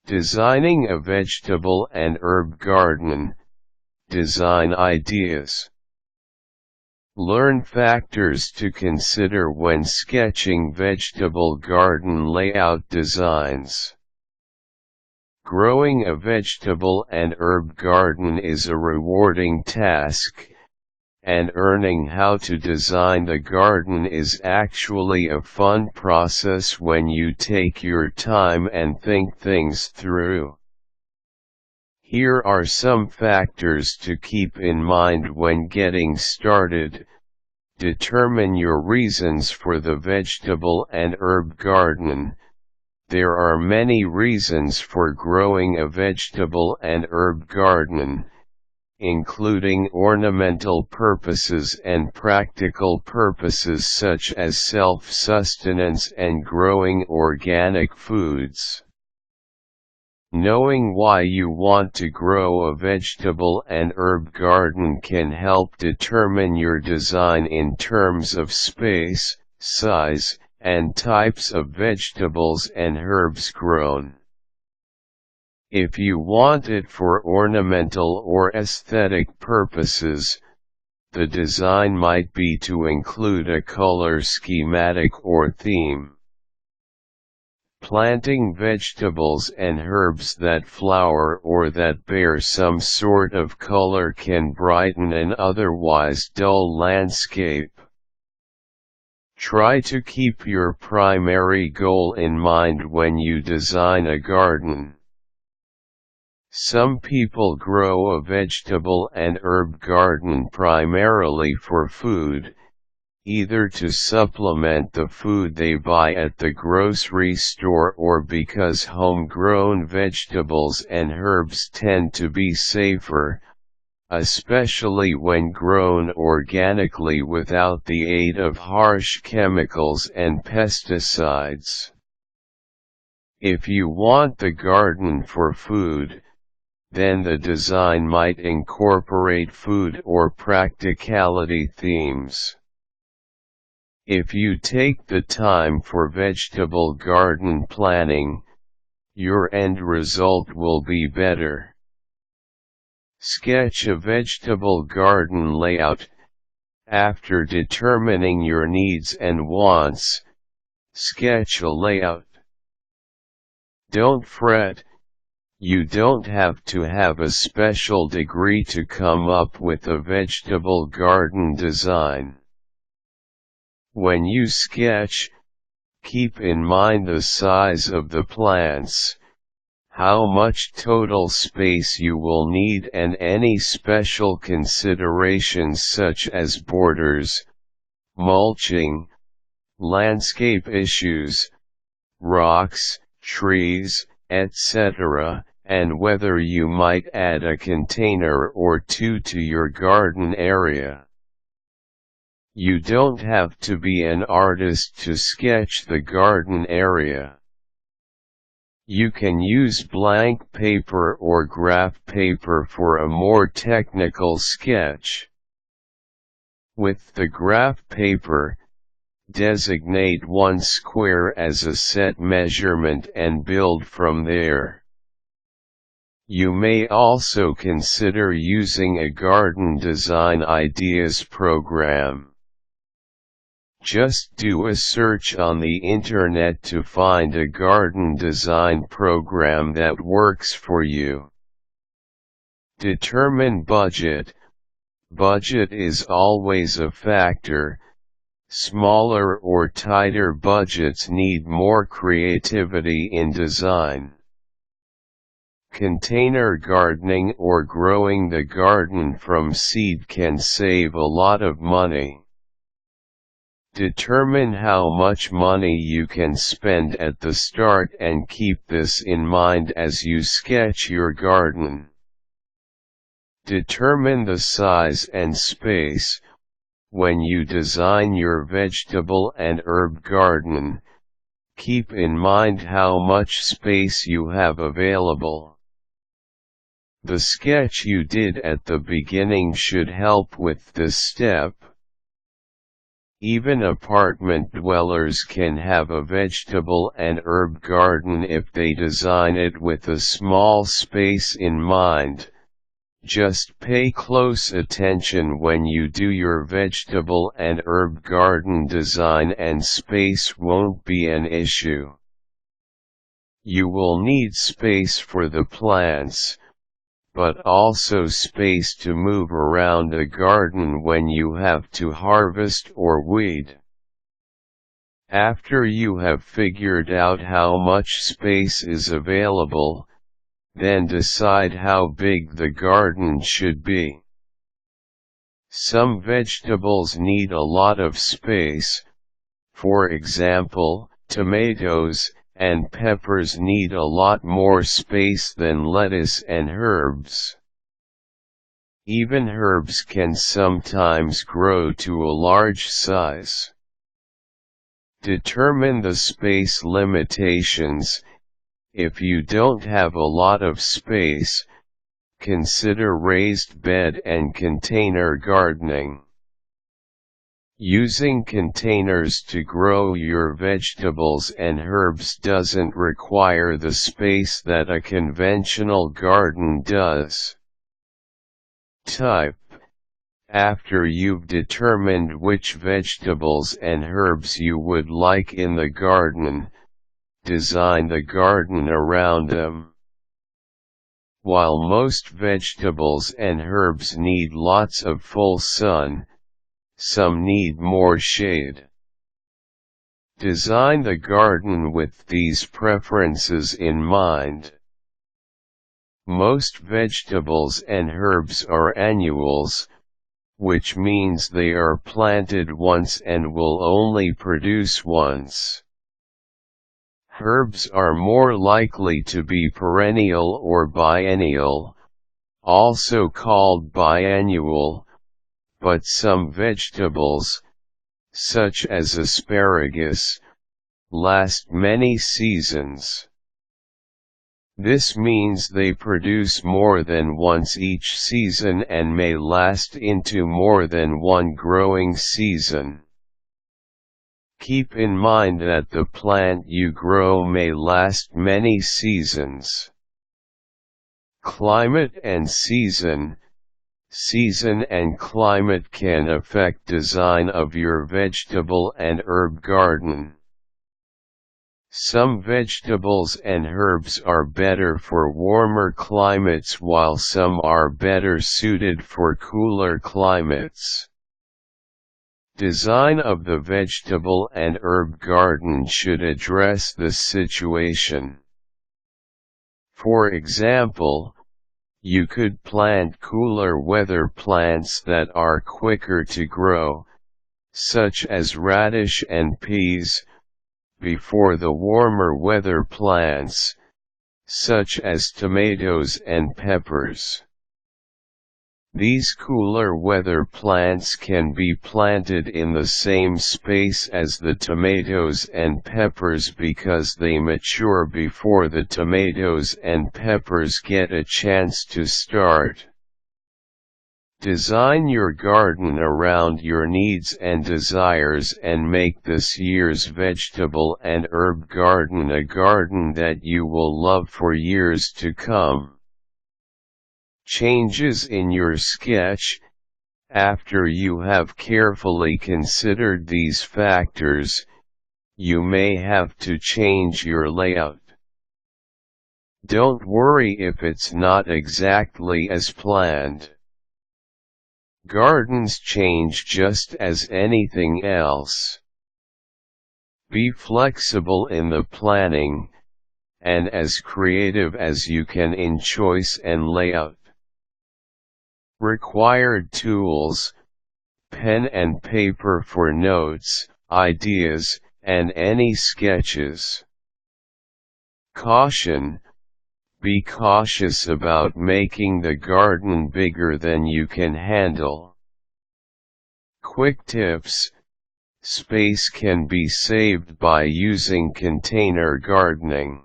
Designing a vegetable and herb garden. Design ideas. Learn factors to consider when sketching vegetable garden layout designs. Growing a vegetable and herb garden is a rewarding task, and learning how to design the garden is actually a fun process when you take your time and think things through. Here are some factors to keep in mind when getting started. Determine your reasons for the vegetable and herb garden. There are many reasons for growing a vegetable and herb garden, including ornamental purposes and practical purposes such as self-sustenance and growing organic foods. Knowing why you want to grow a vegetable and herb garden can help determine your design in terms of space, size, and types of vegetables and herbs grown. If you want it for ornamental or aesthetic purposes, the design might be to include a color schematic or theme. Planting vegetables and herbs that flower or that bear some sort of color can brighten an otherwise dull landscape. Try to keep your primary goal in mind when you design a garden. Some people grow a vegetable and herb garden primarily for food, either to supplement the food they buy at the grocery store or because homegrown vegetables and herbs tend to be safer, especially when grown organically without the aid of harsh chemicals and pesticides. If you want the garden for food, then the design might incorporate food or practicality themes. If you take the time for vegetable garden planning, your end result will be better. Sketch a vegetable garden layout. After determining your needs and wants, sketch a layout. Don't fret, you don't have to have a special degree to come up with a vegetable garden design. When you sketch, keep in mind the size of the plants, how much total space you will need, and any special considerations such as borders, mulching, landscape issues, rocks, trees, etc., and whether you might add a container or two to your garden area. You don't have to be an artist to sketch the garden area. You can use blank paper or graph paper for a more technical sketch. With the graph paper, designate one square as a set measurement and build from there. You may also consider using a garden design ideas program. Just do a search on the internet to find a garden design program that works for you. Determine budget. Budget is always a factor. Smaller or tighter budgets need more creativity in design. Container gardening or growing the garden from seed can save a lot of money. Determine how much money you can spend at the start and keep this in mind as you sketch your garden. Determine the size and space. When you design your vegetable and herb garden, keep in mind how much space you have available. The sketch you did at the beginning should help with this step. Even apartment dwellers can have a vegetable and herb garden if they design it with a small space in mind. Just pay close attention when you do your vegetable and herb garden design, and space won't be an issue. You will need space for the plants, but also space to move around a garden when you have to harvest or weed. After you have figured out how much space is available, then decide how big the garden should be. Some vegetables need a lot of space. For example, tomatoes and peppers need a lot more space than lettuce and herbs. Even herbs can sometimes grow to a large size. Determine the space limitations. If you don't have a lot of space, consider raised bed and container gardening. Using containers to grow your vegetables and herbs doesn't require the space that a conventional garden does. Type. After you've determined which vegetables and herbs you would like in the garden, design the garden around them. While most vegetables and herbs need lots of full sun, some need more shade. Design the garden with these preferences in mind. Most vegetables and herbs are annuals, which means they are planted once and will only produce once. Herbs are more likely to be perennial or biennial, also called biannual, but some vegetables, such as asparagus, last many seasons. This means they produce more than once each season and may last into more than one growing season. Keep in mind that the plant you grow may last many seasons. Climate and season. Season and climate can affect design of your vegetable and herb garden. Some vegetables and herbs are better for warmer climates while some are better suited for cooler climates. Design of the vegetable and herb garden should address this situation. For example, you could plant cooler weather plants that are quicker to grow, such as radish and peas, before the warmer weather plants, such as tomatoes and peppers. These cooler weather plants can be planted in the same space as the tomatoes and peppers because they mature before the tomatoes and peppers get a chance to start. Design your garden around your needs and desires and make this year's vegetable and herb garden a garden that you will love for years to come. Changes in your sketch. After you have carefully considered these factors, you may have to change your layout. Don't worry if it's not exactly as planned. Gardens change just as anything else. Be flexible in the planning, and as creative as you can in choice and layout. Required tools: pen and paper for notes, ideas, and any sketches. Caution: be cautious about making the garden bigger than you can handle. Quick tips: space can be saved by using container gardening.